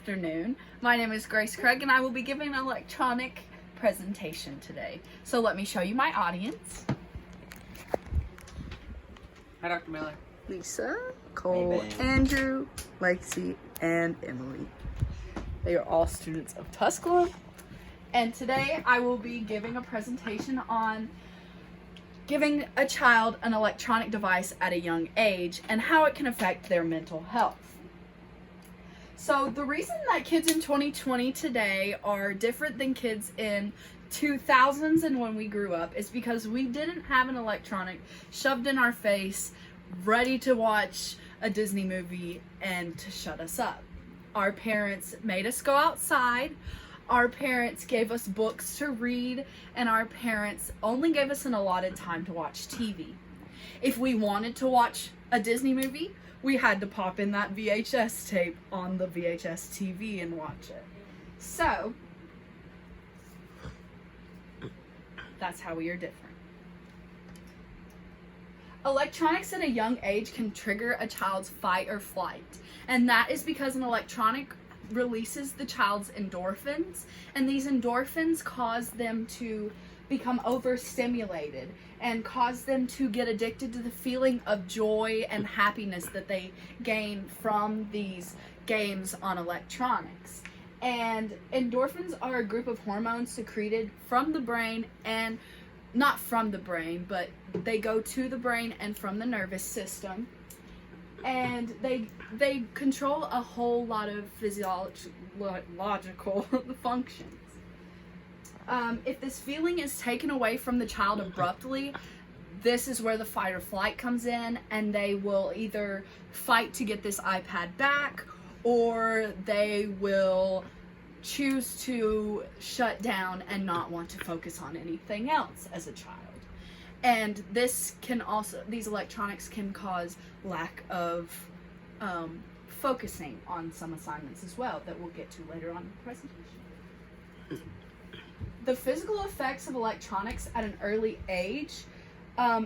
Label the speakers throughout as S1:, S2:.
S1: Afternoon. My name is Grace Craig and I will be giving an electronic presentation today. So let me show you my audience.
S2: Hi, Dr. Miller.
S1: Lisa, Cole,
S2: Hey, babe.
S1: Andrew, Lexi, and Emily. They are all students of Tusculum. And today I will be giving a presentation on giving a child an electronic device at a young age and how it can affect their mental health. So the reason that kids in 2020 today are different than kids in 2000s and when we grew up is because we didn't have an electronic shoved in our face, ready to watch a Disney movie and to shut us up. Our parents made us go outside. Our parents gave us books to read, and our parents only gave us an allotted time to watch TV. If we wanted to watch a Disney movie, we had to pop in that VHS tape on the VHS TV and watch it. So, that's how we are different. Electronics at a young age can trigger a child's fight or flight, and that is because an electronic releases the child's endorphins, and these endorphins cause them to become overstimulated and cause them to get addicted to the feeling of joy and happiness that they gain from these games on electronics. And endorphins are a group of hormones secreted from the brain, and not from the brain, but they go to the brain and from the nervous system. And they control a whole lot of physiological functions. If this feeling is taken away from the child abruptly, this is where the fight or flight comes in, and they will either fight to get this iPad back, or they will choose to shut down and not want to focus on anything else as a child. And this can also, these electronics can cause lack of focusing on some assignments as well that we'll get to later on in the presentation. The physical effects of electronics at an early age,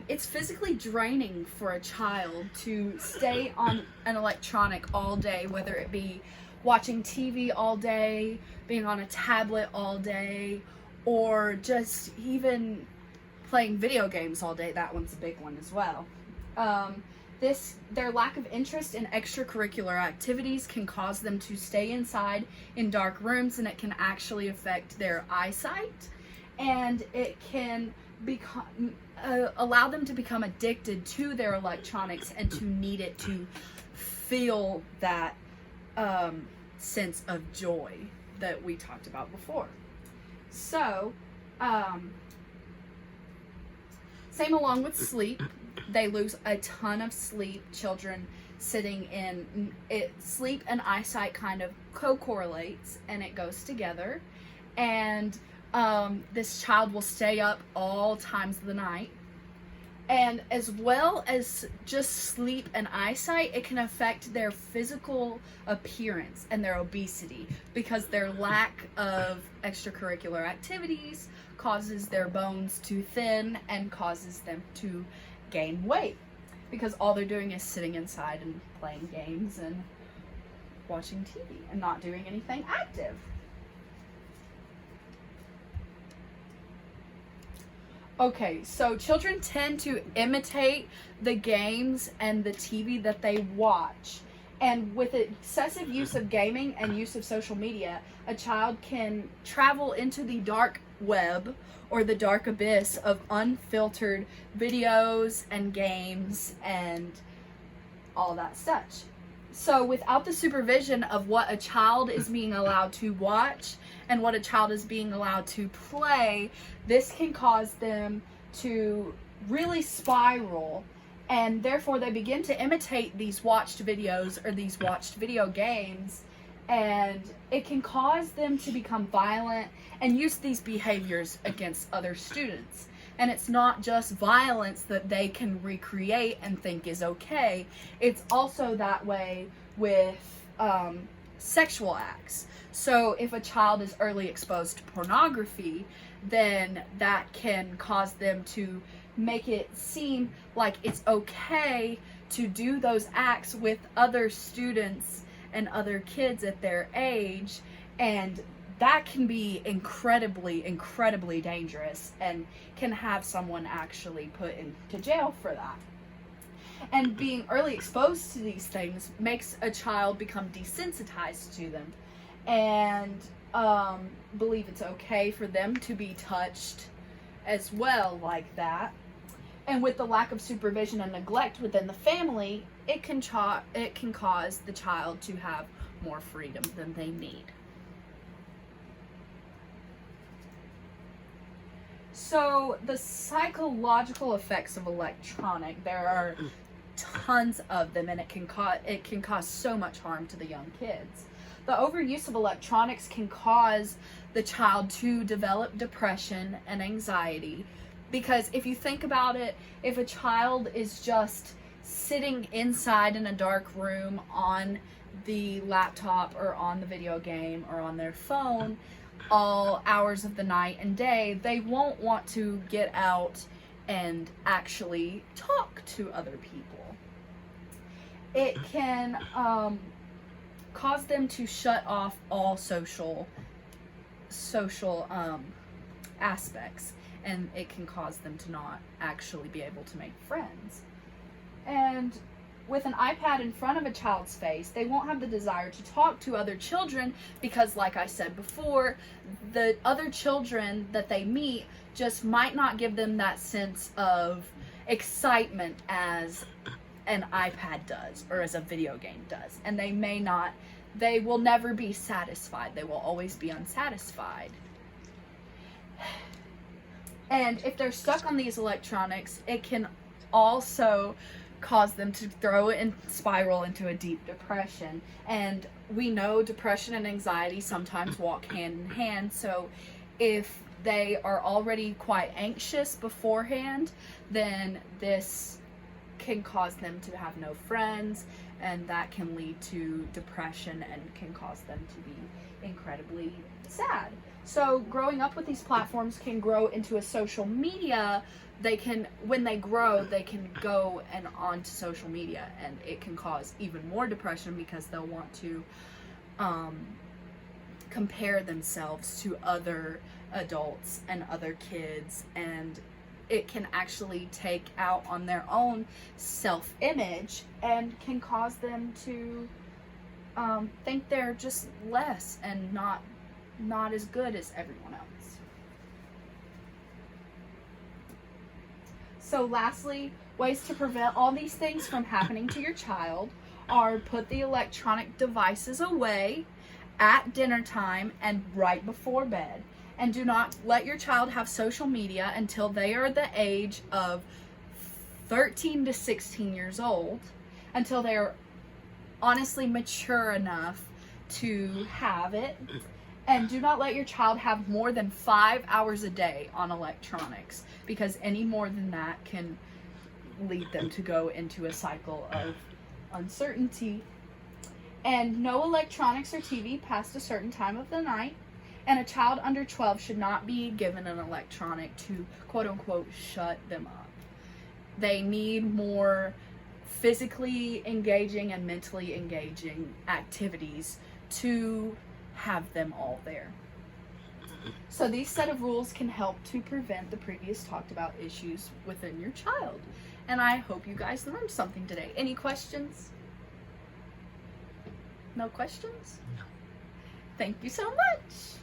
S1: it's physically draining for a child to stay on an electronic all day, whether it be watching TV all day, being on a tablet all day, or just even playing video games all day. That one's a big one as well. Their lack of interest in extracurricular activities can cause them to stay inside in dark rooms, and it can actually affect their eyesight, and it can allow them to become addicted to their electronics and to need it to feel that sense of joy that we talked about before. So, same along with sleep. They lose a ton of sleep. Children sitting in it, sleep and eyesight kind of co-correlates, and it goes together. And this child will stay up all times of the night. And as well as just sleep and eyesight, it can affect their physical appearance and their obesity, because their lack of extracurricular activities causes their bones to thin and causes them to gain weight, because all they're doing is sitting inside and playing games and watching TV and not doing anything active. Okay, so children tend to imitate the games and the TV that they watch. And with excessive use of gaming and use of social media, a child can travel into the dark web or the dark abyss of unfiltered videos and games and all that such. So without the supervision of what a child is being allowed to watch and what a child is being allowed to play, this can cause them to really spiral, and therefore they begin to imitate these watched videos or these watched video games, and it can cause them to become violent and use these behaviors against other students. And it's not just violence that they can recreate and think is okay. It's also that way with sexual acts. So if a child is early exposed to pornography, then that can cause them to make it seem like it's okay to do those acts with other students and other kids at their age, and that can be incredibly dangerous and can have someone actually put into jail for that. And being early exposed to these things makes a child become desensitized to them and believe it's okay for them to be touched as well like that. And with the lack of supervision and neglect within the family, it can cause the child to have more freedom than they need. So the psychological effects of electronic, there are tons of them, and it can cause so much harm to the young kids. The overuse of electronics can cause the child to develop depression and anxiety, because if you think about it, if a child is just sitting inside in a dark room on the laptop or on the video game or on their phone all hours of the night and day, they won't want to get out and actually talk to other people. It can cause them to shut off all social aspects, and it can cause them to not actually be able to make friends. And with an iPad in front of a child's face, they won't have the desire to talk to other children because, like I said before, the other children that they meet just might not give them that sense of excitement as an iPad does or as a video game does. And they will never be satisfied. They will always be unsatisfied. And if they're stuck on these electronics, it can also cause them to spiral into a deep depression. And we know depression and anxiety sometimes walk hand in hand. So if they are already quite anxious beforehand, then this can cause them to have no friends, and that can lead to depression and can cause them to be incredibly sad. So growing up with these platforms can grow into a social media. When they grow, they can go and onto social media, and it can cause even more depression because they'll want to compare themselves to other adults and other kids, and it can actually take out on their own self-image and can cause them to think they're just less and not as good as everyone else. So lastly, ways to prevent all these things from happening to your child are put the electronic devices away at dinner time and right before bed. And do not let your child have social media until they are the age of 13 to 16 years old, until they're honestly mature enough to have it. And do not let your child have more than 5 hours a day on electronics, because any more than that can lead them to go into a cycle of uncertainty. And no electronics or TV past a certain time of the night. And a child under 12 should not be given an electronic to, quote unquote, shut them up. They need more physically engaging and mentally engaging activities to have them all there. So these set of rules can help to prevent the previous talked about issues within your child. And I hope you guys learned something today. Any questions? No questions? No. Thank you so much.